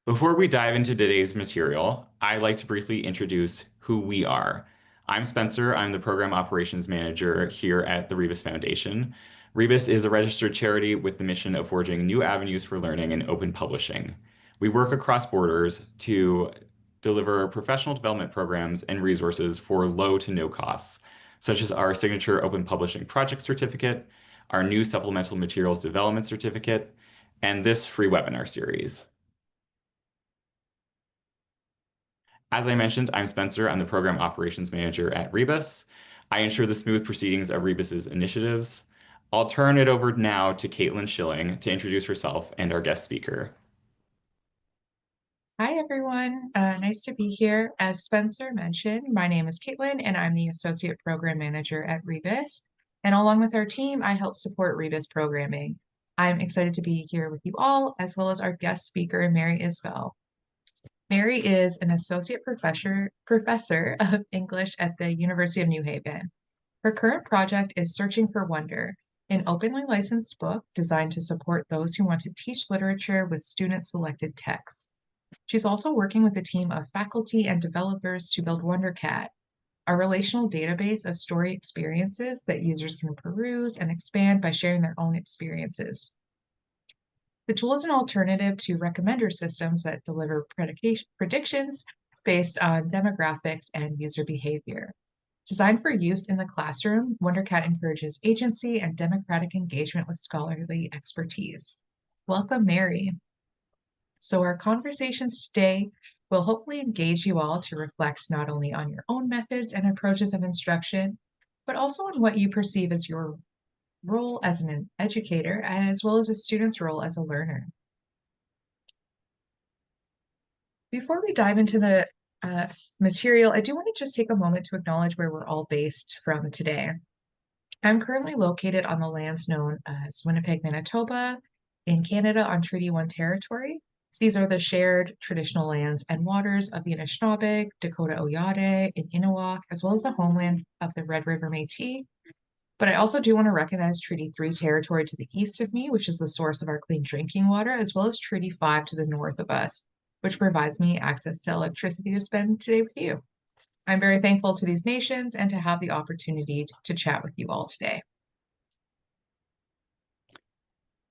Before we dive into today's material, I'd like to briefly introduce who we are. I'm Spencer. I'm the Program Operations Manager here at the Rebus Foundation. Rebus is a registered charity with the mission of forging new avenues for learning and open publishing. We work across borders to deliver professional development programs and resources for low to no costs, such as our signature Open Publishing Project Certificate, our new Supplemental Materials Development Certificate, and this free webinar series. As I mentioned, I'm Spencer. I'm the Program Operations Manager at Rebus. I ensure the smooth proceedings of Rebus's initiatives. I'll turn it over now to Caitlin Schilling to introduce herself and our guest speaker. Hi, everyone. Nice to be here. As Spencer mentioned, my name is Caitlin, and I'm the Associate Program Manager at Rebus. And along with our team, I help support Rebus programming. I'm excited to be here with you all, as well as our guest speaker, Mary Isbell. Mary is an Associate Professor of English at the University of New Haven. Her current project is Searching for Wonder, an openly licensed book designed to support those who want to teach literature with student-selected texts. She's also working with a team of faculty and developers to build WonderCat, a relational database of story experiences that users can peruse and expand by sharing their own experiences. The tool is an alternative to recommender systems that deliver predictions based on demographics and user behavior. Designed for use in the classroom, WonderCat encourages agency and democratic engagement with scholarly expertise. Welcome, Mary. So our conversations today will hopefully engage you all to reflect not only on your own methods and approaches of instruction, but also on what you perceive as your role as an educator, as well as a student's role as a learner. Before we dive into the material, I do want to just take a moment to acknowledge where we're all based from today. I'm currently located on the lands known as Winnipeg, Manitoba, in Canada on Treaty 1 territory. These are the shared traditional lands and waters of the Anishinaabe, Dakota Oyate, and Innuwak, as well as the homeland of the Red River Métis. But I also do want to recognize Treaty 3 territory to the east of me, which is the source of our clean drinking water, as well as Treaty 5 to the north of us, which provides me access to electricity to spend today with you. I'm very thankful to these nations and to have the opportunity to chat with you all today.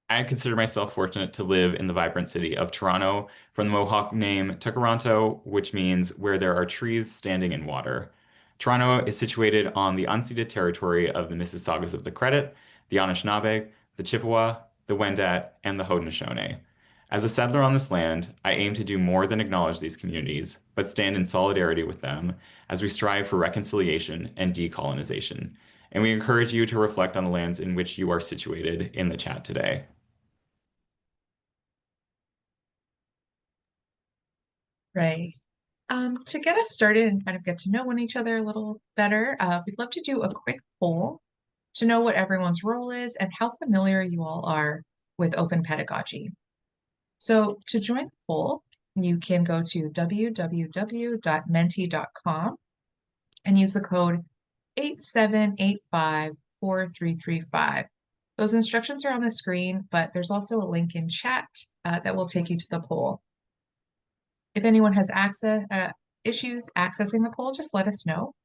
I consider myself fortunate to live in the vibrant city of Toronto, from the Mohawk name Tukaronto, which means where there are trees standing in water. Toronto is situated on the unceded territory of the Mississaugas of the Credit, the Anishinaabe, the Chippewa, the Wendat, and the Haudenosaunee. As a settler on this land, I aim to do more than acknowledge these communities, but stand in solidarity with them as we strive for reconciliation and decolonization. And we encourage you to reflect on the lands in which you are situated in the chat today. Right. To get us started and kind of get to know each other a little better, we'd love to do a quick poll to know what everyone's role is and how familiar you all are with open pedagogy. So to join the poll, you can go to www.menti.com and use the code 87854335. Those instructions are on the screen, but there's also a link in chat that will take you to the poll. If anyone has issues accessing the poll, just let us know.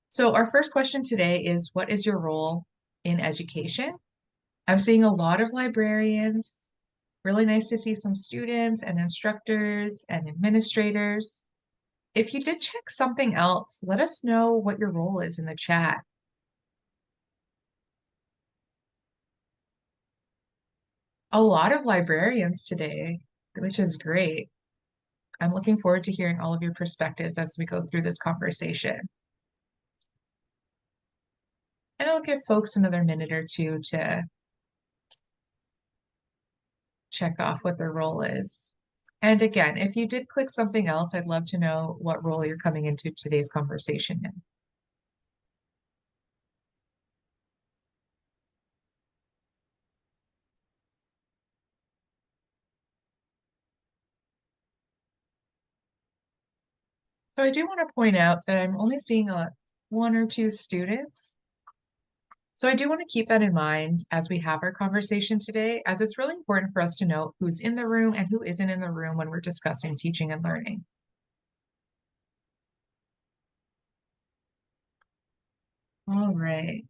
So our first question today is, what is your role in education? I'm seeing a lot of librarians. Really nice to see some students and instructors and administrators. If you did check something else, let us know what your role is in the chat. A lot of librarians today, which is great. I'm looking forward to hearing all of your perspectives as we go through this conversation. And I'll give folks another minute or two to check off what their role is. And again, if you did click something else, I'd love to know what role you're coming into today's conversation in. So I do want to point out that I'm only seeing one or two students. So I do want to keep that in mind as we have our conversation today, as it's really important for us to know who's in the room and who isn't in the room when we're discussing teaching and learning. All right.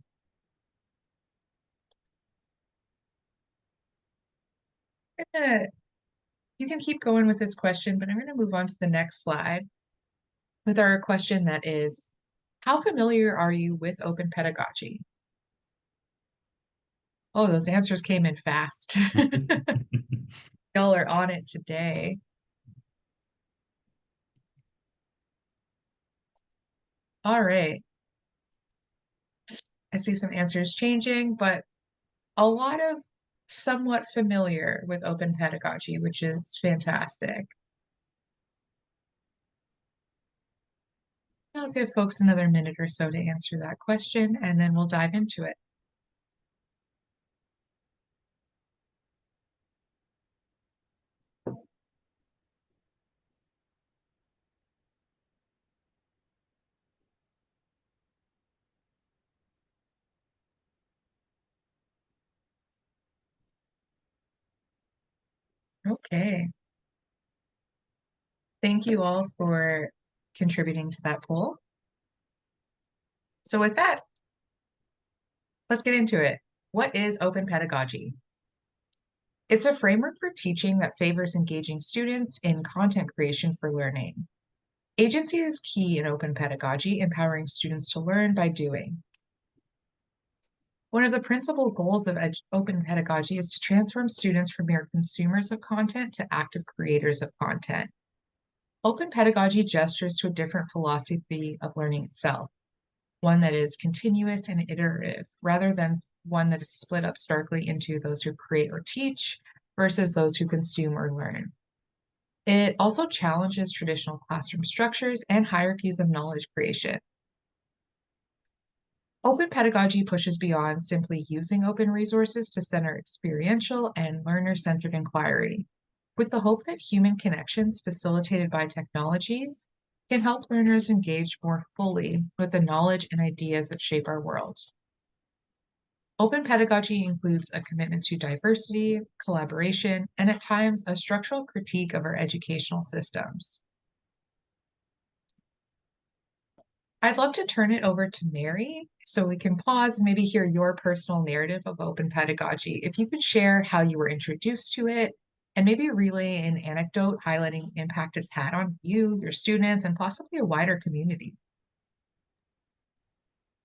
You can keep going with this question, but I'm going to move on to the next slide with our question that is, how familiar are you with open pedagogy? Oh, those answers came in fast. Y'all are on it today. All right. I see some answers changing, but a lot of somewhat familiar with open pedagogy, which is fantastic. I'll give folks another minute or so to answer that question, and then we'll dive into it. Okay. Thank you all for contributing to that poll. So with that, let's get into it. What is open pedagogy? It's a framework for teaching that favors engaging students in content creation for learning. Agency is key in open pedagogy, empowering students to learn by doing. One of the principal goals of open pedagogy is to transform students from mere consumers of content to active creators of content. Open pedagogy gestures to a different philosophy of learning itself, one that is continuous and iterative, rather than one that is split up starkly into those who create or teach versus those who consume or learn. It also challenges traditional classroom structures and hierarchies of knowledge creation. Open pedagogy pushes beyond simply using open resources to center experiential and learner-centered inquiry, with the hope that human connections facilitated by technologies can help learners engage more fully with the knowledge and ideas that shape our world. Open pedagogy includes a commitment to diversity, collaboration, and at times a structural critique of our educational systems. I'd love to turn it over to Mary so we can pause and maybe hear your personal narrative of open pedagogy. If you could share how you were introduced to it and maybe relay an anecdote highlighting the impact it's had on you, your students, and possibly a wider community.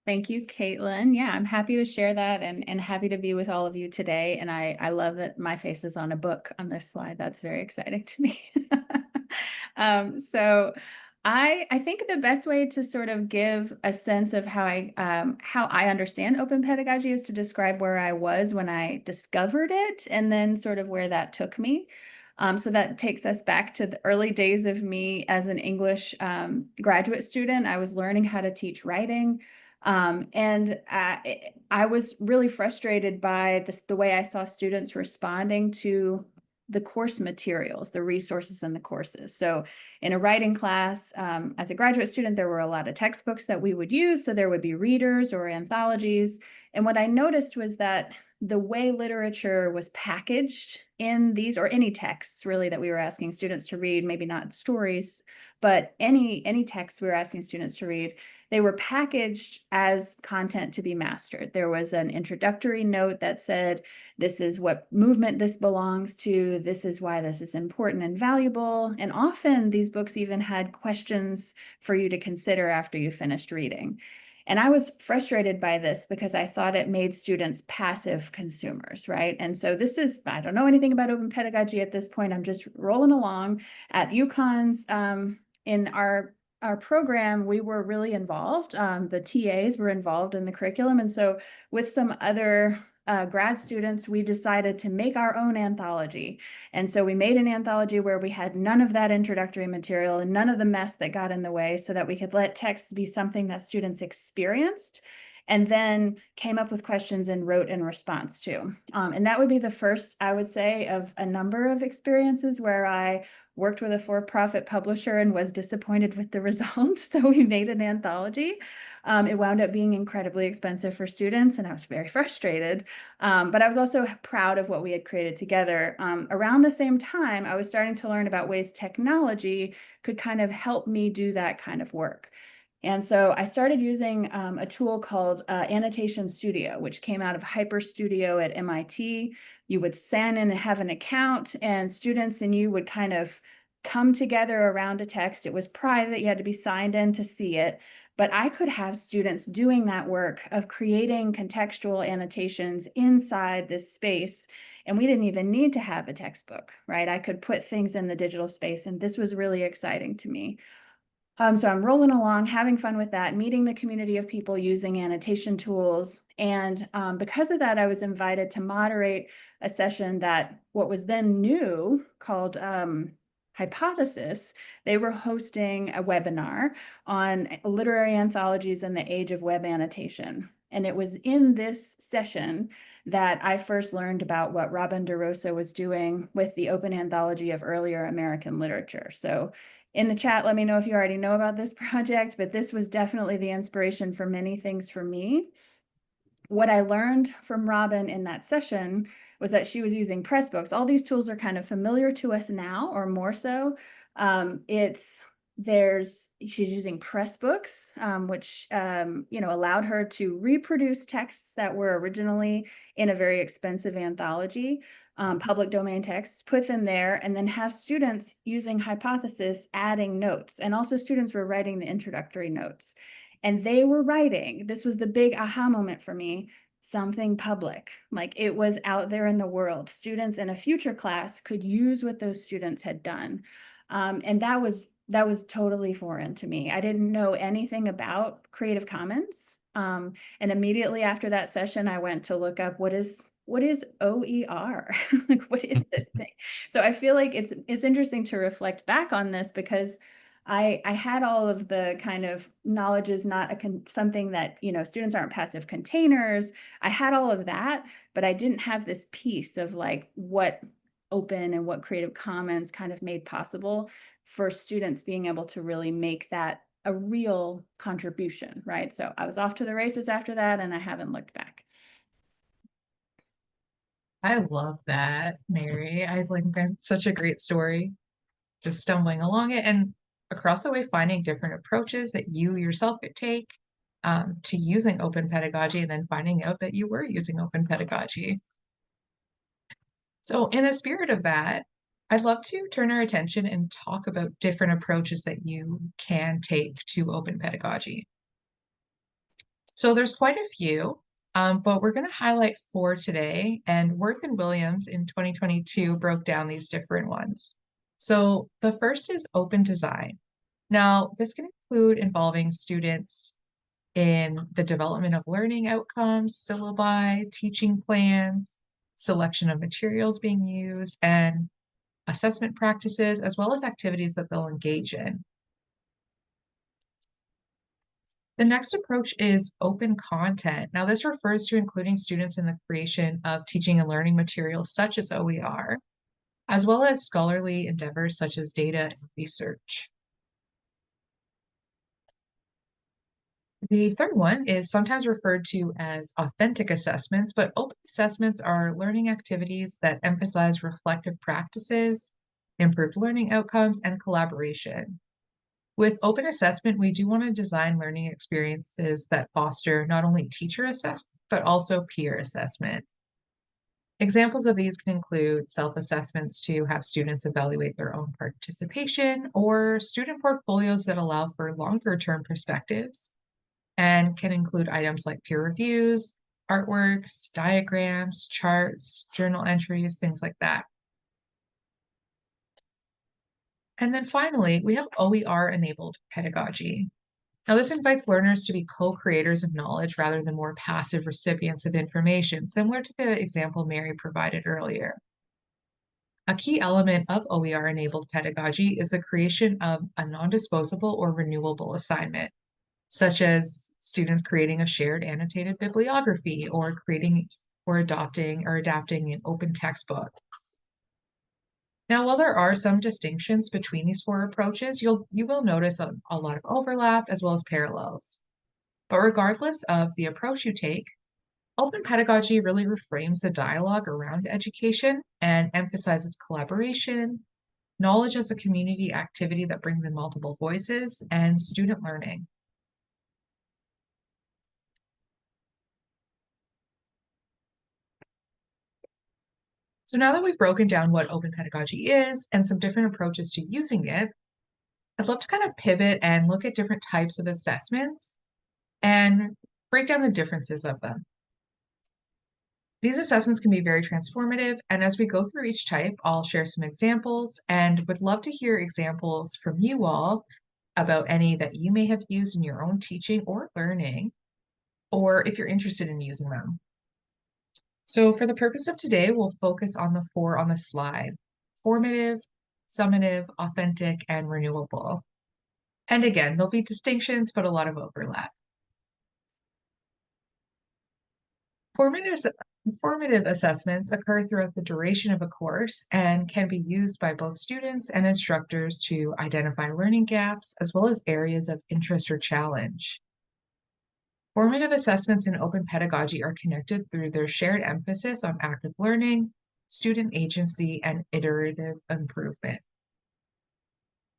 Thank you, Caitlin. Yeah, I'm happy to share that and happy to be with all of you today. And I love that my face is on a book on this slide. That's very exciting to me. So I think the best way to sort of give a sense of how I understand open pedagogy is to describe where I was when I discovered it and then sort of where that took me. So that takes us back to the early days of me as an English graduate student. I was learning how to teach writing. I was really frustrated by the way I saw students responding to the course materials, the resources in the courses. So in a writing class, as a graduate student, there were a lot of textbooks that we would use. So there would be readers or anthologies. And what I noticed was that the way literature was packaged in these, or any texts really that we were asking students to read, maybe not stories, but any text we were asking students to read, they were packaged as content to be mastered. There was an introductory note that said, this is what movement this belongs to, this is why this is important and valuable. And often these books even had questions for you to consider after you finished reading. And I was frustrated by this because I thought it made students passive consumers, right? And so I don't know anything about open pedagogy at this point. I'm just rolling along at UConn's in our program, we were really involved. The TAs were involved in the curriculum. And so with some other grad students, we decided to make our own anthology. And so we made an anthology where we had none of that introductory material and none of the mess that got in the way so that we could let text be something that students experienced and then came up with questions and wrote in response to. And that would be the first, I would say, of a number of experiences where I worked with a for-profit publisher and was disappointed with the results. So we made an anthology. It wound up being incredibly expensive for students, and I was very frustrated. But I was also proud of what we had created together. Around the same time, I was starting to learn about ways technology could kind of help me do that kind of work. And so I started using a tool called Annotation Studio, which came out of Hyper Studio at MIT. You would sign in and have an account, and students and you would kind of come together around a text. It was private, you had to be signed in to see it. But I could have students doing that work of creating contextual annotations inside this space. And we didn't even need to have a textbook, right? I could put things in the digital space, and this was really exciting to me. So I'm rolling along, having fun with that, meeting the community of people using annotation tools. And because of that, I was invited to moderate a session that what was then new called Hypothesis. They were hosting a webinar on literary anthologies in the age of web annotation. And it was in this session that I first learned about what Robin DeRosa was doing with the Open Anthology of Earlier American Literature. So in the chat, let me know if you already know about this project, but this was definitely the inspiration for many things for me. What I learned from Robin in that session was that she was using Pressbooks. All these tools are kind of familiar to us now, or more so. She's using Pressbooks, which allowed her to reproduce texts that were originally in a very expensive anthology, public domain texts, put them there, and then have students using Hypothesis adding notes. And also students were writing the introductory notes. And they were writing, this was the big aha moment for me, something public. Like it was out there in the world. Students in a future class could use what those students had done. And that was totally foreign to me. I didn't know anything about Creative Commons. And immediately after that session, I went to look up what is OER? Like, what is this thing? So I feel like it's interesting to reflect back on this, because I had all of the kind of knowledge is not something that, students aren't passive containers. I had all of that, but I didn't have this piece of like what open and what Creative Commons kind of made possible for students being able to really make that a real contribution, right? So I was off to the races after that, and I haven't looked back. I love that, Mary. I think that's such a great story, just stumbling along it and across the way finding different approaches that you yourself could take to using open pedagogy, and then finding out that you were using open pedagogy. So in the spirit of that, I'd love to turn our attention and talk about different approaches that you can take to open pedagogy. So there's quite a few, but we're going to highlight 4 today, and Worth and Williams in 2022 broke down these different ones. So the first is open design. Now, this can include involving students in the development of learning outcomes, syllabi, teaching plans, selection of materials being used, and assessment practices, as well as activities that they'll engage in. The next approach is open content. Now, this refers to including students in the creation of teaching and learning materials such as OER, as well as scholarly endeavors such as data and research. The third one is sometimes referred to as authentic assessments, but open assessments are learning activities that emphasize reflective practices, improved learning outcomes, and collaboration. With open assessment, we do want to design learning experiences that foster not only teacher assessment, but also peer assessment. Examples of these can include self-assessments to have students evaluate their own participation, or student portfolios that allow for longer-term perspectives, and can include items like peer reviews, artworks, diagrams, charts, journal entries, things like that. And then finally, we have OER-enabled pedagogy. Now, this invites learners to be co-creators of knowledge rather than more passive recipients of information, similar to the example Mary provided earlier. A key element of OER-enabled pedagogy is the creation of a non-disposable or renewable assignment. such as students creating a shared annotated bibliography or creating or adopting or adapting an open textbook. Now, while there are some distinctions between these four approaches, you will notice a lot of overlap as well as parallels. But regardless of the approach you take, open pedagogy really reframes the dialogue around education and emphasizes collaboration, knowledge as a community activity that brings in multiple voices, and student learning. So now that we've broken down what open pedagogy is and some different approaches to using it, I'd love to kind of pivot and look at different types of assessments and break down the differences of them. These assessments can be very transformative, and as we go through each type, I'll share some examples and would love to hear examples from you all about any that you may have used in your own teaching or learning, or if you're interested in using them. So for the purpose of today, we'll focus on the four on the slide: formative, summative, authentic, and renewable. And again, there'll be distinctions, but a lot of overlap. Formative assessments occur throughout the duration of a course and can be used by both students and instructors to identify learning gaps as well as areas of interest or challenge. Formative assessments in open pedagogy are connected through their shared emphasis on active learning, student agency, and iterative improvement.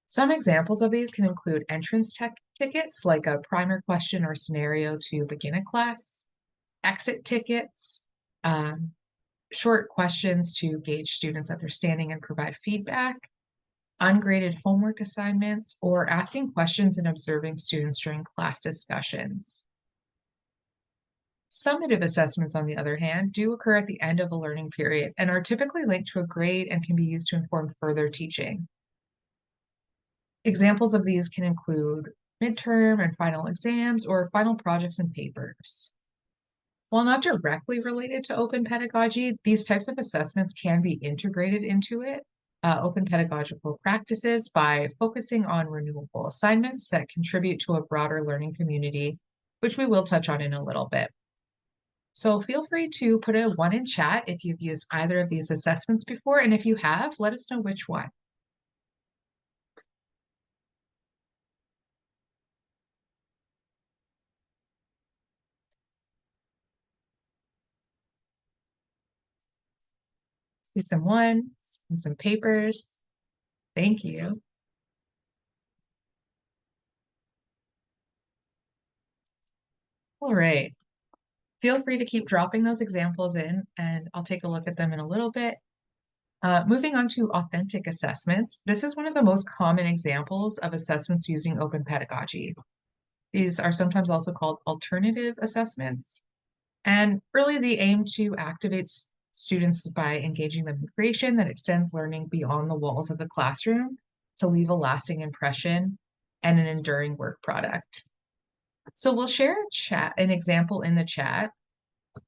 Some examples of these can include entrance tickets, like a primer question or scenario to begin a class, exit tickets, short questions to gauge students' understanding and provide feedback, ungraded homework assignments, or asking questions and observing students during class discussions. Summative assessments, on the other hand, do occur at the end of a learning period and are typically linked to a grade and can be used to inform further teaching. Examples of these can include midterm and final exams or final projects and papers. While not directly related to open pedagogy, these types of assessments can be integrated into open pedagogical practices by focusing on renewable assignments that contribute to a broader learning community, which we will touch on in a little bit. So feel free to put a 1 in chat if you've used either of these assessments before, and if you have, let us know which one. See some ones and some papers. Thank you. All right. Feel free to keep dropping those examples in, and I'll take a look at them in a little bit. Moving on to authentic assessments, this is one of the most common examples of assessments using open pedagogy. These are sometimes also called alternative assessments, and really they aim to activate students by engaging them in creation that extends learning beyond the walls of the classroom to leave a lasting impression and an enduring work product. So we'll share an example in the chat,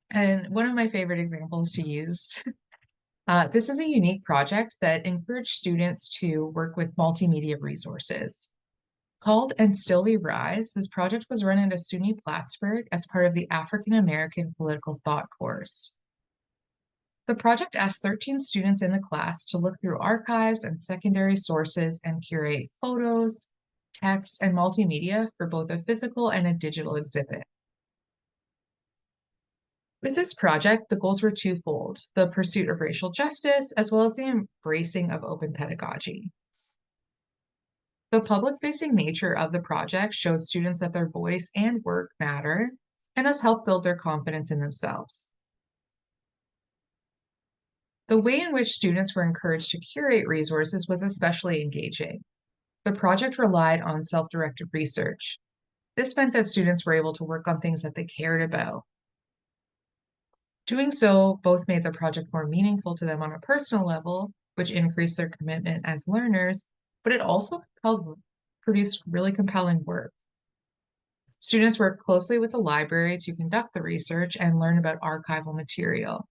and one of my favorite examples to use. This is a unique project that encouraged students to work with multimedia resources. Called And Still We Rise, this project was run at SUNY Plattsburgh as part of the African American Political Thought course. The project asked 13 students in the class to look through archives and secondary sources and curate photos, text, and multimedia for both a physical and a digital exhibit. With this project, the goals were twofold: the pursuit of racial justice, as well as the embracing of open pedagogy. The public-facing nature of the project showed students that their voice and work matter, and thus helped build their confidence in themselves. The way in which students were encouraged to curate resources was especially engaging. The project relied on self-directed research. This meant that students were able to work on things that they cared about. Doing so both made the project more meaningful to them on a personal level, which increased their commitment as learners, but it also produced really compelling work. Students worked closely with the library to conduct the research and learn about archival material.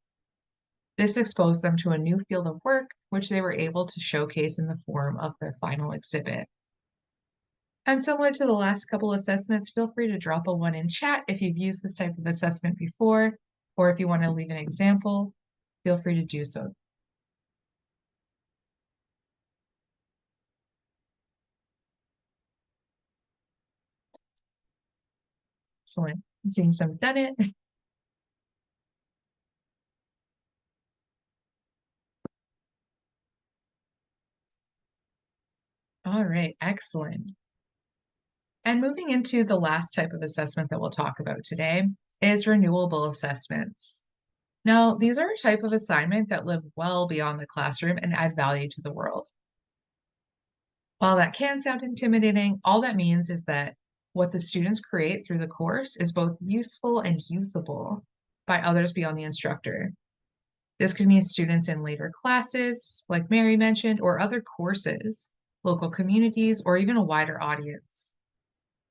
This exposed them to a new field of work, which they were able to showcase in the form of their final exhibit. And similar to the last couple assessments, feel free to drop a one in chat if you've used this type of assessment before, or if you want to leave an example, feel free to do so. Excellent. I'm seeing some done it. All right, excellent. And moving into the last type of assessment that we'll talk about today is renewable assessments. Now, these are a type of assignment that live well beyond the classroom and add value to the world. While that can sound intimidating, all that means is that what the students create through the course is both useful and usable by others beyond the instructor. This could mean students in later classes, like Mary mentioned, or other courses, local communities, or even a wider audience.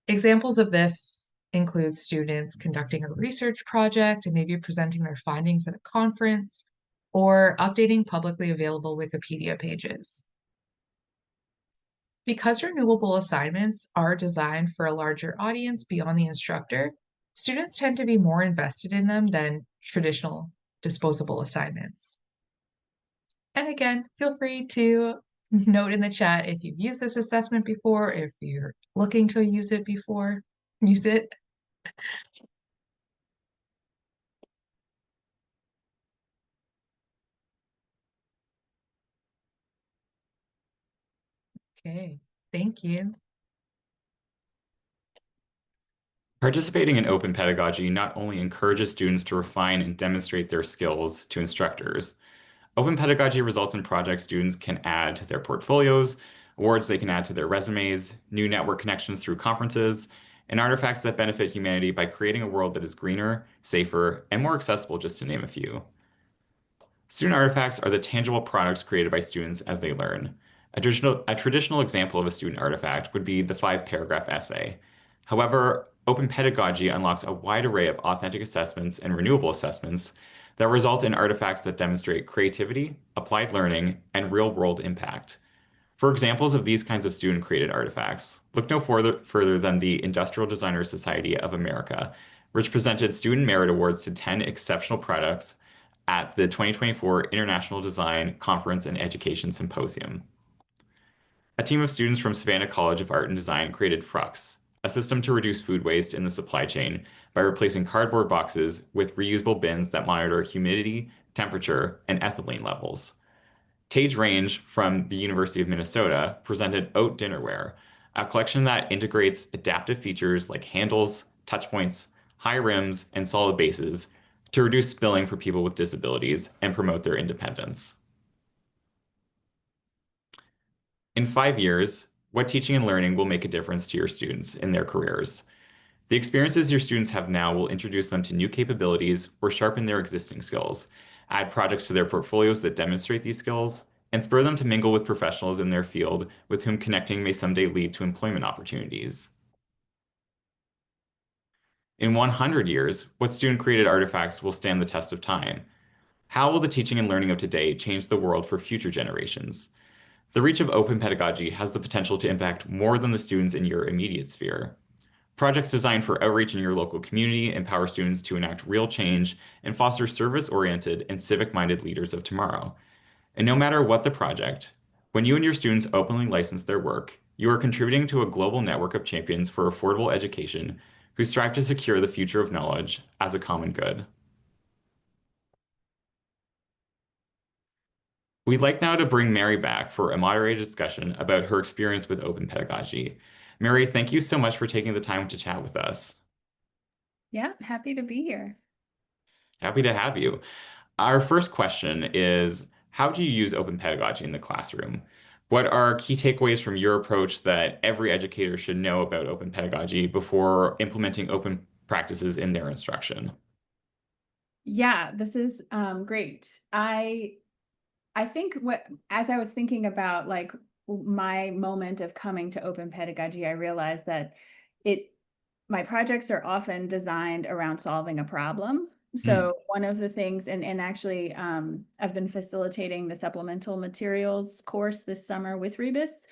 Examples of this include students conducting a research project and maybe presenting their findings at a conference, or updating publicly available Wikipedia pages. Because renewable assignments are designed for a larger audience beyond the instructor, students tend to be more invested in them than traditional disposable assignments. And again, feel free to note in the chat if you've used this assessment before, if you're looking to use it before, use it. Okay, thank you. Participating in open pedagogy not only encourages students to refine and demonstrate their skills to instructors. Open pedagogy results in projects students can add to their portfolios, awards they can add to their resumes, new network connections through conferences, and artifacts that benefit humanity by creating a world that is greener, safer, and more accessible, just to name a few. Student artifacts are the tangible products created by students as they learn. A traditional example of a student artifact would be the 5-paragraph essay. However, open pedagogy unlocks a wide array of authentic assessments and renewable assessments that result in artifacts that demonstrate creativity, applied learning, and real-world impact. For examples of these kinds of student-created artifacts, look no further than the Industrial Designers Society of America, which presented student merit awards to 10 exceptional products at the 2024 International Design Conference and Education Symposium. A team of students from Savannah College of Art and Design created Frux, a system to reduce food waste in the supply chain by replacing cardboard boxes with reusable bins that monitor humidity, temperature, and ethylene levels. Tage Range from the University of Minnesota presented Oat Dinnerware, a collection that integrates adaptive features like handles, touch points, high rims, and solid bases to reduce spilling for people with disabilities and promote their independence. In 5 years, what teaching and learning will make a difference to your students in their careers? The experiences your students have now will introduce them to new capabilities or sharpen their existing skills, add projects to their portfolios that demonstrate these skills, and spur them to mingle with professionals in their field with whom connecting may someday lead to employment opportunities. In 100 years, what student-created artifacts will stand the test of time? How will the teaching and learning of today change the world for future generations? The reach of open pedagogy has the potential to impact more than the students in your immediate sphere. Projects designed for outreach in your local community empower students to enact real change and foster service-oriented and civic-minded leaders of tomorrow. And no matter what the project, when you and your students openly license their work, you are contributing to a global network of champions for affordable education who strive to secure the future of knowledge as a common good. We'd like now to bring Mary back for a moderated discussion about her experience with open pedagogy. Mary, thank you so much for taking the time to chat with us. Yeah, happy to be here. Happy to have you. Our first question is, how do you use open pedagogy in the classroom? What are key takeaways from your approach that every educator should know about open pedagogy before implementing open practices in their instruction? Yeah, this is great. I think as I was thinking about like my moment of coming to open pedagogy, I realized that my projects are often designed around solving a problem. So one of the things, and actually, I've been facilitating the supplemental materials course this summer with Rebus.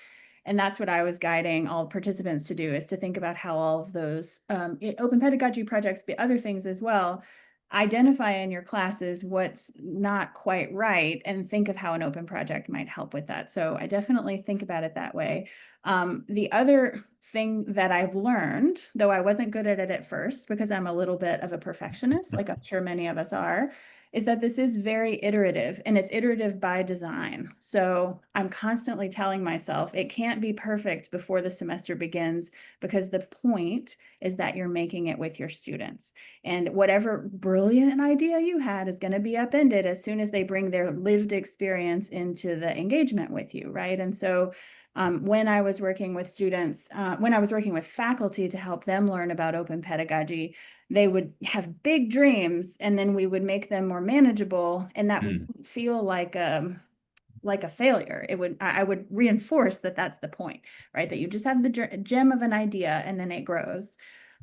And that's what I was guiding all participants to do, is to think about how all of those open pedagogy projects, but other things as well, identify in your classes what's not quite right and think of how an open project might help with that. So I definitely think about it that way. The other thing that I've learned, though I wasn't good at it at first because I'm a little bit of a perfectionist, like I'm sure many of us are, is that this is very iterative, and it's iterative by design. So I'm constantly telling myself it can't be perfect before the semester begins, because the point is that you're making it with your students. And whatever brilliant idea you had is going to be upended as soon as they bring their lived experience into the engagement with you, right? And so when I was working with students, when I was working with faculty to help them learn about open pedagogy, they would have big dreams, and then we would make them more manageable, and that would Mm. feel like a failure. I would reinforce that that's the point, right? That you just have the gem of an idea and then it grows.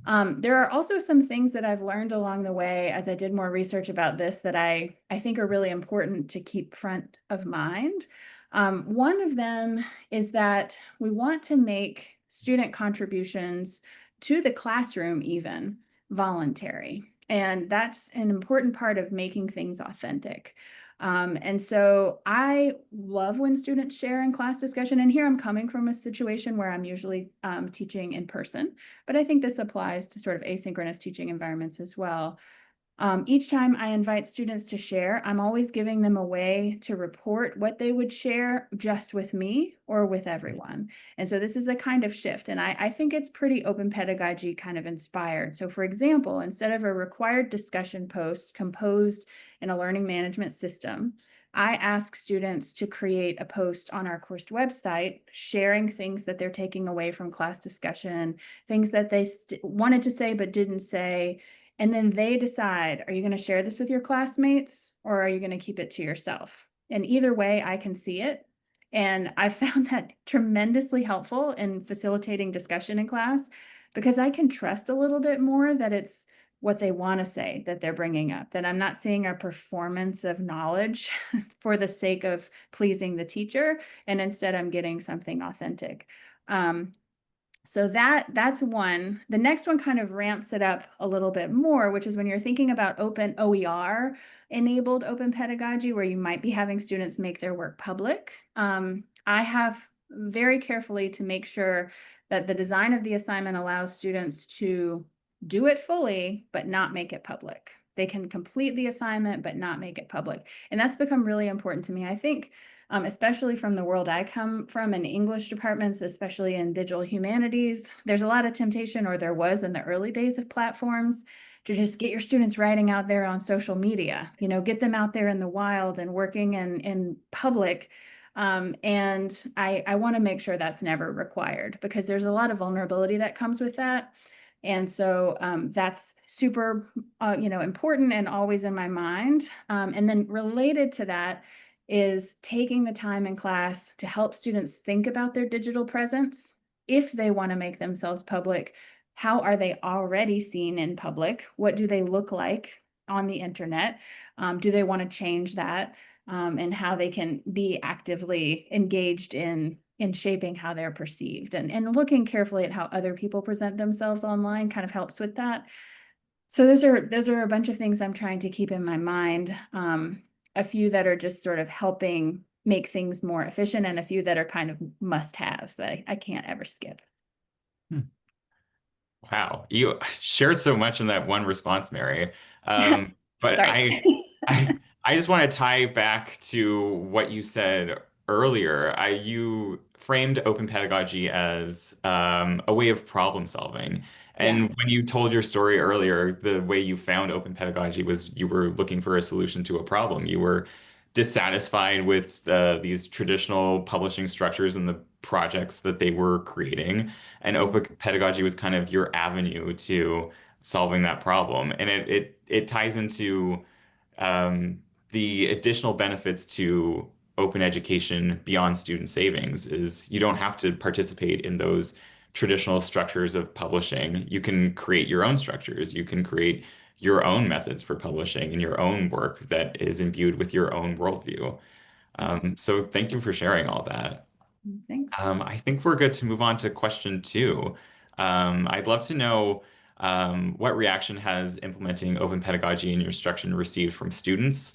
There are also some things that I've learned along the way as I did more research about this that I think are really important to keep front of mind. One of them is that we want to make student contributions to the classroom even voluntary. And that's an important part of making things authentic. And so I love when students share in class discussion. And here I'm coming from a situation where I'm usually teaching in person, but I think this applies to sort of asynchronous teaching environments as well. Each time I invite students to share, I'm always giving them a way to report what they would share just with me or with everyone. And so this is a kind of shift, and I think it's pretty open pedagogy kind of inspired. So for example, instead of a required discussion post composed in a learning management system, I ask students to create a post on our course website sharing things that they're taking away from class discussion, things that they wanted to say but didn't say, and then they decide, are you going to share this with your classmates or are you going to keep it to yourself? And either way, I can see it. And I found that tremendously helpful in facilitating discussion in class, because I can trust a little bit more that it's what they want to say that they're bringing up, that I'm not seeing a performance of knowledge for the sake of pleasing the teacher, and instead I'm getting something authentic. So that's one. The next one kind of ramps it up a little bit more, which is when you're thinking about open OER enabled open pedagogy, where you might be having students make their work public. I have very carefully to make sure that the design of the assignment allows students to do it fully, but not make it public. They can complete the assignment, but not make it public. And that's become really important to me. I think especially from the world I come from in English departments, especially in digital humanities, there's a lot of temptation, or there was in the early days of platforms, to just get your students writing out there on social media, get them out there in the wild and working in public. And I want to make sure that's never required, because there's a lot of vulnerability that comes with that. And so that's super, important and always in my mind. And then related to that is taking the time in class to help students think about their digital presence. If they want to make themselves public, how are they already seen in public? What do they look like on the internet? Do they want to change that? And how they can be actively engaged in shaping how they're perceived, and looking carefully at how other people present themselves online kind of helps with that. So those are a bunch of things I'm trying to keep in my mind. A few that are just sort of helping make things more efficient, and a few that are kind of must-haves that I can't ever skip. Hmm. Wow, you shared so much in that one response, Mary. But Sorry. I, I just want to tie back to what you said earlier. You framed open pedagogy as a way of problem solving. Yeah. And when you told your story earlier, the way you found open pedagogy was you were looking for a solution to a problem. You were dissatisfied with these traditional publishing structures and the projects that they were creating. And open pedagogy was kind of your avenue to solving that problem. And it ties into um, the additional benefits to open education beyond student savings is you don't have to participate in those traditional structures of publishing. You can create your own structures. You can create your own methods for publishing and your own work that is imbued with your own worldview. So thank you for sharing all that. Thanks. I think we're good to move on to question two. I'd love to know what reaction has implementing open pedagogy in your instruction received from students,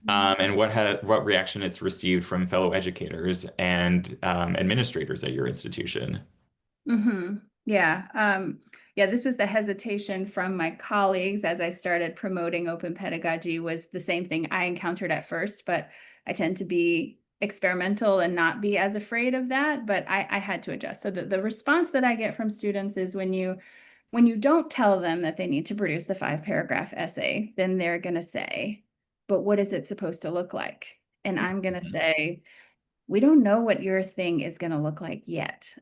and what reaction it's received from fellow educators and administrators at your institution. Mm-hmm. Yeah. Yeah, this was the hesitation from my colleagues as I started promoting open pedagogy was the same thing I encountered at first, but I tend to be experimental and not be as afraid of that, but I had to adjust. So the response that I get from students is when you don't tell them that they need to produce the 5-paragraph essay, then they're going to say, but what is it supposed to look like? And I'm going to say, we don't know what your thing is going to look like yet.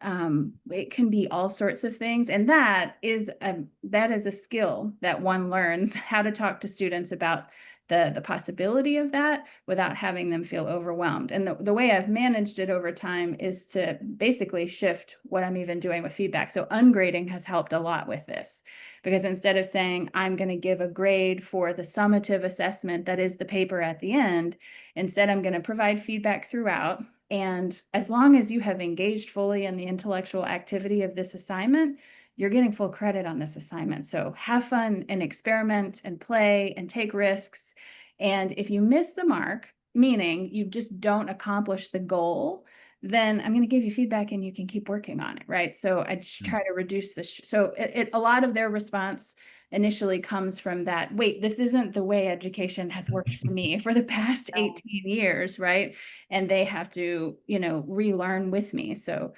It can be all sorts of things. And that is a skill that one learns how to talk to students about the possibility of that without having them feel overwhelmed. And the way I've managed it over time is to basically shift what I'm even doing with feedback. So ungrading has helped a lot with this because instead of saying, I'm going to give a grade for the summative assessment that is the paper at the end, instead I'm going to provide feedback throughout. And as long as you have engaged fully in the intellectual activity of this assignment, you're getting full credit on this assignment. So have fun and experiment and play and take risks. And if you miss the mark, meaning you just don't accomplish the goal, then I'm going to give you feedback and you can keep working on it, right? So I just try to reduce this. So a lot of their response initially comes from that, wait, this isn't the way education has worked for me for the past 18 years, right? And they have to, relearn with me. So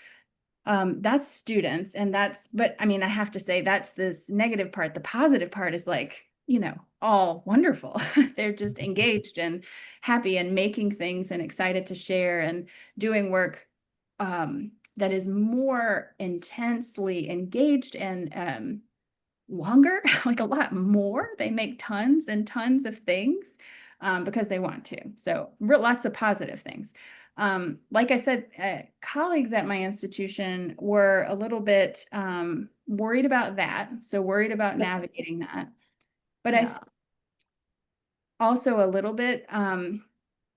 that's students but I mean, I have to say that's this negative part. The positive part is like, all wonderful. They're just engaged and happy and making things and excited to share and doing work that is more intensely engaged and longer, like a lot more. They make tons and tons of things because they want to. So lots of positive things. Like I said, colleagues at my institution were a little bit worried about that. So worried about navigating that. But I also a little bit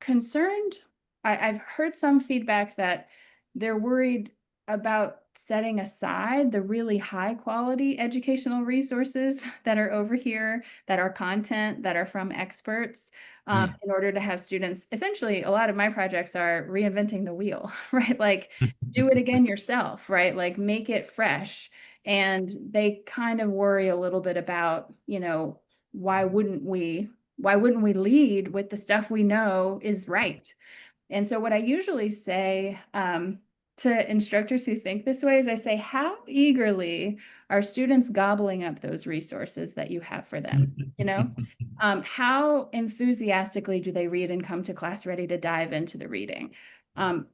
concerned. I've heard some feedback that they're worried about setting aside the really high quality educational resources that are over here, that are content, that are from experts, in order to have students. Essentially, a lot of my projects are reinventing the wheel, right? Like do it again yourself, right? Like make it fresh. And they kind of worry a little bit about, why wouldn't we lead with the stuff we know is right? And so what I usually say to instructors who think this way is I say, how eagerly are students gobbling up those resources that you have for them? How enthusiastically do they read and come to class ready to dive into the reading?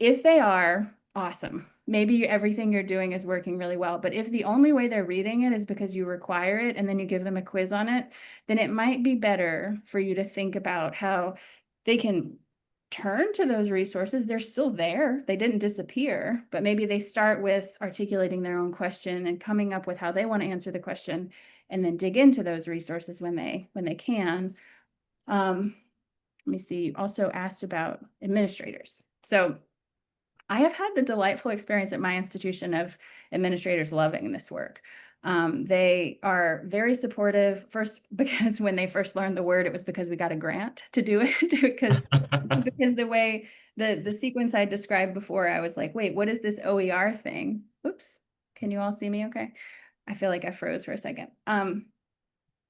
If they are, awesome. Maybe everything you're doing is working really well. But if the only way they're reading it is because you require it and then you give them a quiz on it, then it might be better for you to think about how they can turn to those resources. They're still there. They didn't disappear, but maybe they start with articulating their own question and coming up with how they want to answer the question and then dig into those resources when they can. Let me see. You also asked about administrators. So I have had the delightful experience at my institution of administrators loving this work. They are very supportive. First, because when they first learned the word, it was because we got a grant to do it. because the way the sequence I described before, I was like, wait, what is this OER thing? Oops, can you all see me? Okay, I feel like I froze for a second.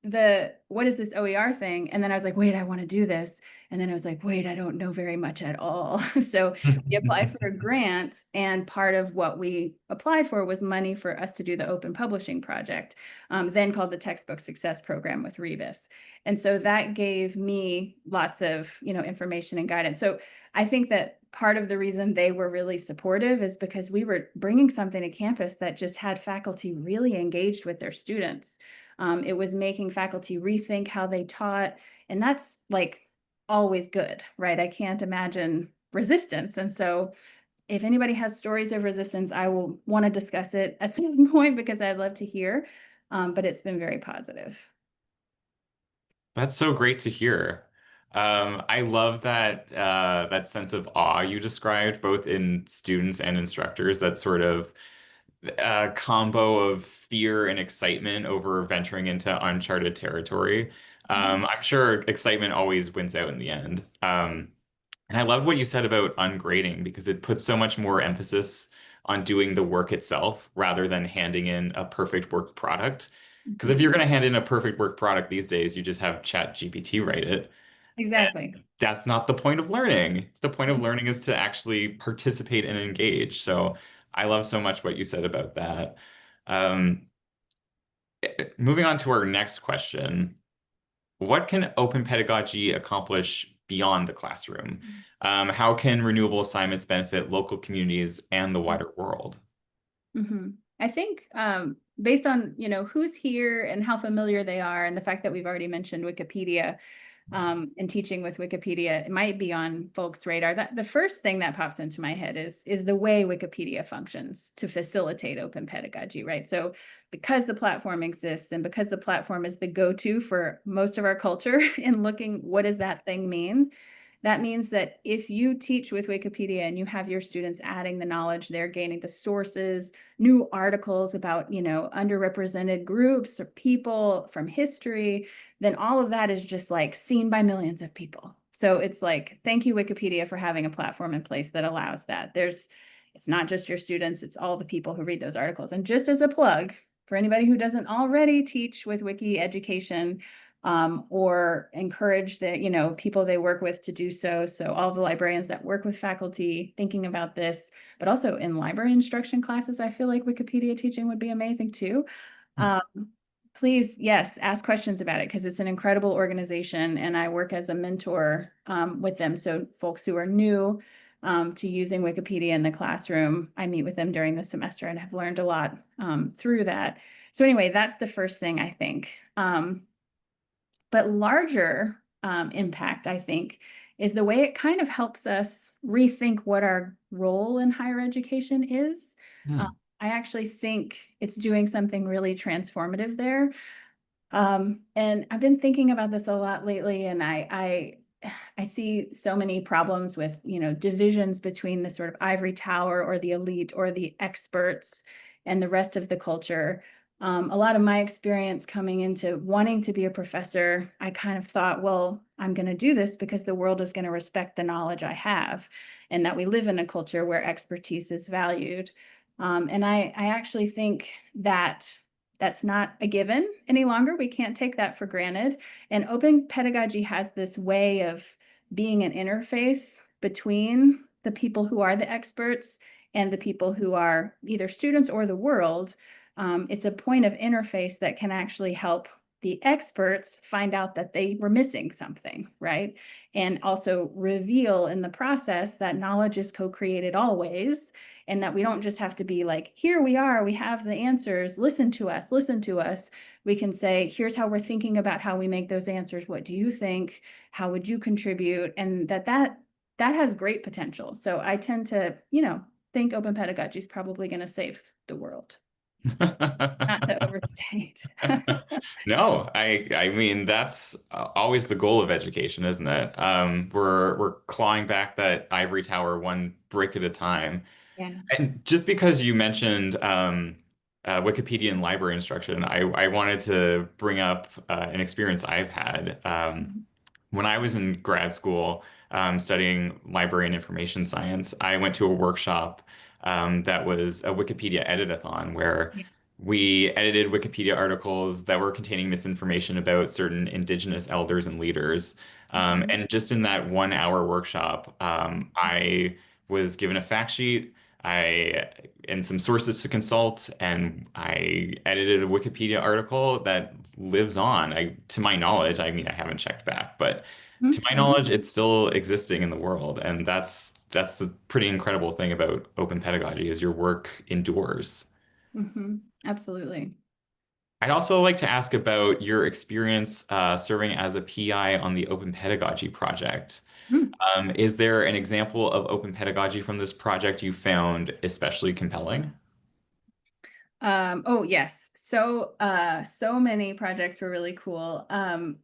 What is this OER thing? And then I was like, wait, I want to do this. And then I was like, wait, I don't know very much at all. So we applied for a grant, and part of what we applied for was money for us to do the open publishing project, then called the Textbook Success Program with Rebus. And so that gave me lots of, information and guidance. So I think that part of the reason they were really supportive is because we were bringing something to campus that just had faculty really engaged with their students. It was making faculty rethink how they taught, and that's like always good, right? I can't imagine resistance. And so if anybody has stories of resistance, I will want to discuss it at some point because I'd love to hear, but it's been very positive. That's so great to hear. I love that that sense of awe you described, both in students and instructors. That sort of combo of fear and excitement over venturing into uncharted territory. I'm sure excitement always wins out in the end. And I love what you said about ungrading because it puts so much more emphasis on doing the work itself rather than handing in a perfect work product. Because if Mhm. you're going to hand in a perfect work product these days, you just have Chat GPT write it. Exactly. That's not the point of learning. The point of learning is to actually participate and engage. So I love so much what you said about that. Um, moving on to our next question. What can open pedagogy accomplish beyond the classroom? How can renewable assignments benefit local communities and the wider world? I think based on who's here and how familiar they are, and the fact that we've already mentioned Wikipedia, and teaching with Wikipedia, it might be on folks' radar. That the first thing that pops into my head is the way Wikipedia functions to facilitate open pedagogy, right? So because the platform exists and because the platform is the go-to for most of our culture in looking, what does that thing mean? That means that if you teach with Wikipedia and you have your students adding the knowledge, they're gaining the sources, new articles about, underrepresented groups or people from history, then all of that is just like seen by millions of people. So it's like, thank you, Wikipedia, for having a platform in place that allows that. It's not just your students, it's all the people who read those articles. And just as a plug, for anybody who doesn't already teach with Wiki education, or encourage the people they work with to do so. So all the librarians that work with faculty thinking about this, but also in library instruction classes, I feel like Wikipedia teaching would be amazing too. Um, Please, yes, ask questions about it because it's an incredible organization and I work as a mentor with them. So folks who are new to using Wikipedia in the classroom, I meet with them during the semester and have learned a lot through that. So anyway, that's the first thing I think. But larger impact, I think, is the way it kind of helps us rethink what our role in higher education is. Uh, Hmm. I actually think it's doing something really transformative there. And I've been thinking about this a lot lately, and I see so many problems with, divisions between the sort of ivory tower or the elite or the experts and the rest of the culture. A lot of my experience coming into wanting to be a professor, I kind of thought, well, I'm going to do this because the world is going to respect the knowledge I have, and that we live in a culture where expertise is valued. And I actually think that that's not a given any longer. We can't take that for granted. And open pedagogy has this way of being an interface between the people who are the experts and the people who are either students or the world. It's a point of interface that can actually help the experts find out that they were missing something, right? And also reveal in the process that knowledge is co-created always, and that we don't just have to be like, here we are, we have the answers, listen to us, listen to us. We can say, here's how we're thinking about how we make those answers. What do you think? How would you contribute? And that has great potential. So I tend to, think open pedagogy is probably going to save the world. Not to overstate. No, I mean that's always the goal of education, isn't it? We're clawing back that ivory tower one brick at a time. Yeah. And just because you mentioned Wikipedia and library instruction, I wanted to bring up an experience I've had. When I was in grad school studying library and information science, I went to a workshop that was a Wikipedia edit-a-thon where Yeah. we edited Wikipedia articles that were containing misinformation about certain Indigenous elders and leaders. Mhm. And just in that 1 hour workshop, I was given a fact sheet. I and some sources to consult, and I edited a Wikipedia article that lives on. To my knowledge, I mean, I haven't checked back, but to my Mhm. knowledge, it's still existing in the world, and that's the pretty incredible thing about open pedagogy is your work endures. Mhm. Absolutely. I'd also like to ask about your experience serving as a PI on the Open Pedagogy project. Mm. Is there an example of open pedagogy from this project you found especially compelling? Oh, yes. So many projects were really cool. I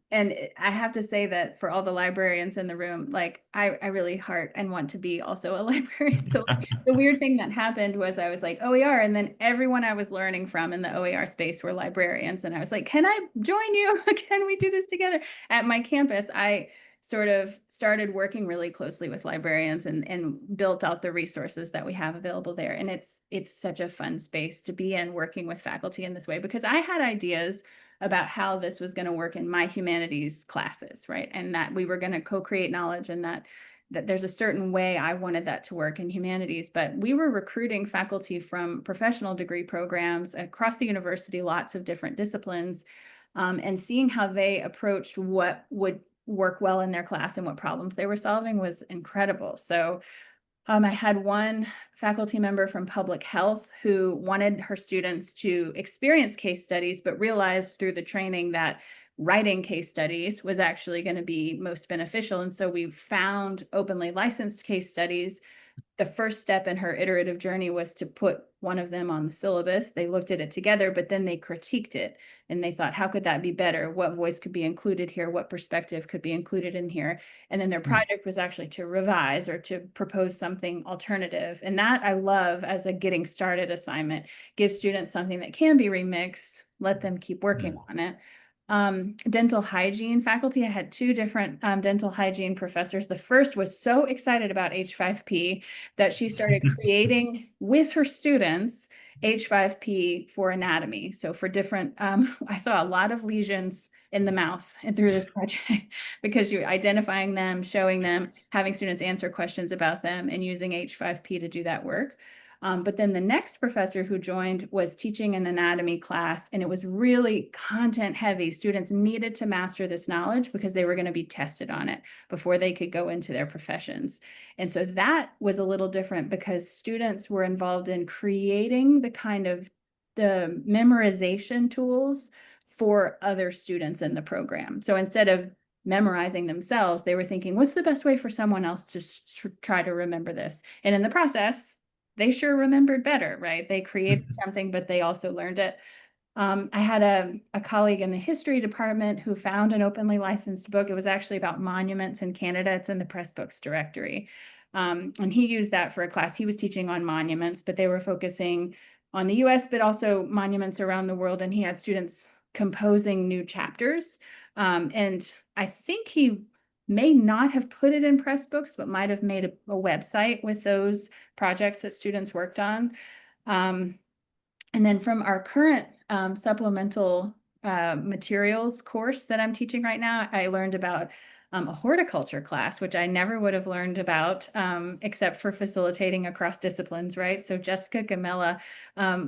have to say that for all the librarians in the room, like I really heart and want to be also a librarian. So the weird thing that happened was I was like OER, and then everyone I was learning from in the OER space were librarians, and I was like, can I join you? Can we do this together? At my campus, I sort of started working really closely with librarians and built out the resources that we have available there. And it's such a fun space to be in, working with faculty in this way, because I had ideas about how this was going to work in my humanities classes, right? And that we were going to co-create knowledge, and that there's a certain way I wanted that to work in humanities. But we were recruiting faculty from professional degree programs across the university, lots of different disciplines, and seeing how they approached what would work well in their class and what problems they were solving was incredible. So I had one faculty member from public health who wanted her students to experience case studies, but realized through the training that writing case studies was actually going to be most beneficial. And so we found openly licensed case studies. The first step in her iterative journey was to put one of them on the syllabus. They looked at it together, but then they critiqued it and they thought, how could that be better? What voice could be included here? What perspective could be included in here? And then their project was actually to revise or to propose something alternative. And that I love as a getting started assignment. Give students something that can be remixed, let them keep working on it. Dental hygiene faculty. I had two different dental hygiene professors. The first was so excited about H5P that she started creating with her students H5P for anatomy. So for different, I saw a lot of lesions in the mouth and through this project because you're identifying them, showing them, having students answer questions about them, and using H5P to do that work. But then the next professor who joined was teaching an anatomy class, and it was really content heavy. Students needed to master this knowledge because they were going to be tested on it before they could go into their professions. And so that was a little different because students were involved in creating the kind of the memorization tools for other students in the program. So instead of memorizing themselves, they were thinking, what's the best way for someone else to try to remember this? And in the process, they sure remembered better, right? They created something, but they also learned it. I had a colleague in the history department who found an openly licensed book. It was actually about monuments in Canada. It's in the Pressbooks directory. And he used that for a class. He was teaching on monuments, but they were focusing on the US, but also monuments around the world. And he had students composing new chapters. And I think he may not have put it in Pressbooks, but might have made a website with those projects that students worked on. And then from our current supplemental materials course that I'm teaching right now, I learned about a horticulture class, which I never would have learned about except for facilitating across disciplines, right? So Jessica Gamella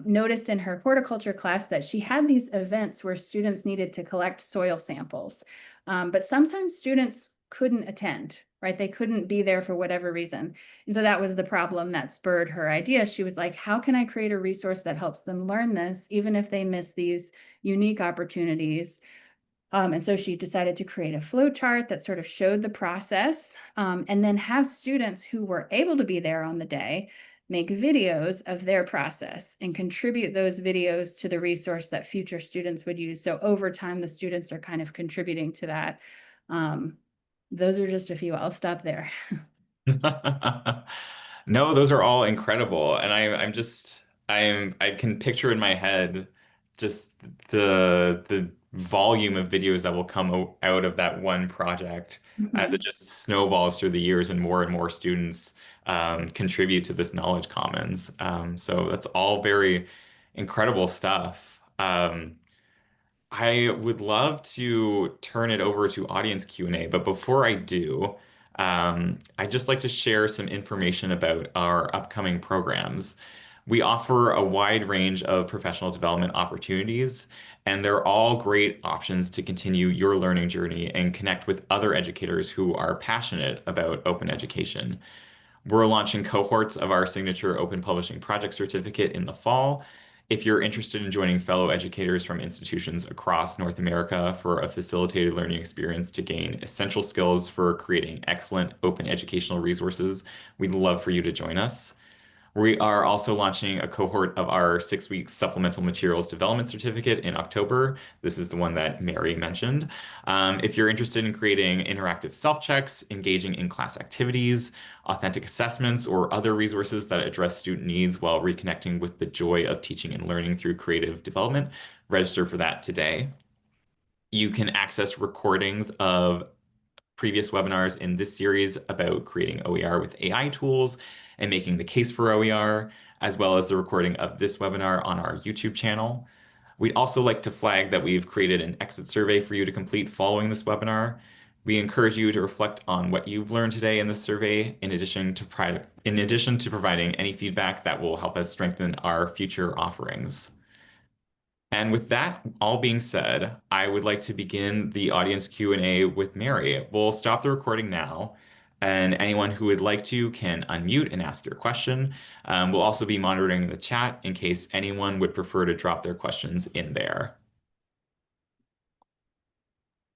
noticed in her horticulture class that she had these events where students needed to collect soil samples. But sometimes students couldn't attend, right? They couldn't be there for whatever reason. And so that was the problem that spurred her idea. She was like, how can I create a resource that helps them learn this, even if they miss these unique opportunities? And so she decided to create a flow chart that sort of showed the process, and then have students who were able to be there on the day make videos of their process and contribute those videos to the resource that future students would use. So over time, the students are kind of contributing to that. Those are just a few. I'll stop there. No, those are all incredible. And I can picture in my head just the volume of videos that will come out of that one project as it just snowballs through the years and more students contribute to this knowledge commons. So that's all very incredible stuff. I would love to turn it over to audience Q&A, but before I do, I'd just like to share some information about our upcoming programs. We offer a wide range of professional development opportunities, and they're all great options to continue your learning journey and connect with other educators who are passionate about open education. We're launching cohorts of our signature open publishing project certificate in the fall. If you're interested in joining fellow educators from institutions across North America for a facilitated learning experience to gain essential skills for creating excellent open educational resources, we'd love for you to join us. We are also launching a cohort of our 6-week supplemental materials development certificate in October. This is the one that Mary mentioned. If you're interested in creating interactive self-checks, engaging in class activities, authentic assessments, or other resources that address student needs while reconnecting with the joy of teaching and learning through creative development, register for that today. You can access recordings of previous webinars in this series about creating OER with AI tools and making the case for OER, as well as the recording of this webinar on our YouTube channel. We'd also like to flag that we've created an exit survey for you to complete following this webinar. We encourage you to reflect on what you've learned today in this survey, in addition to providing any feedback that will help us strengthen our future offerings. And with that all being said, I would like to begin the audience Q&A with Mary. We'll stop the recording now, and anyone who would like to can unmute and ask your question. We'll also be monitoring the chat in case anyone would prefer to drop their questions in there.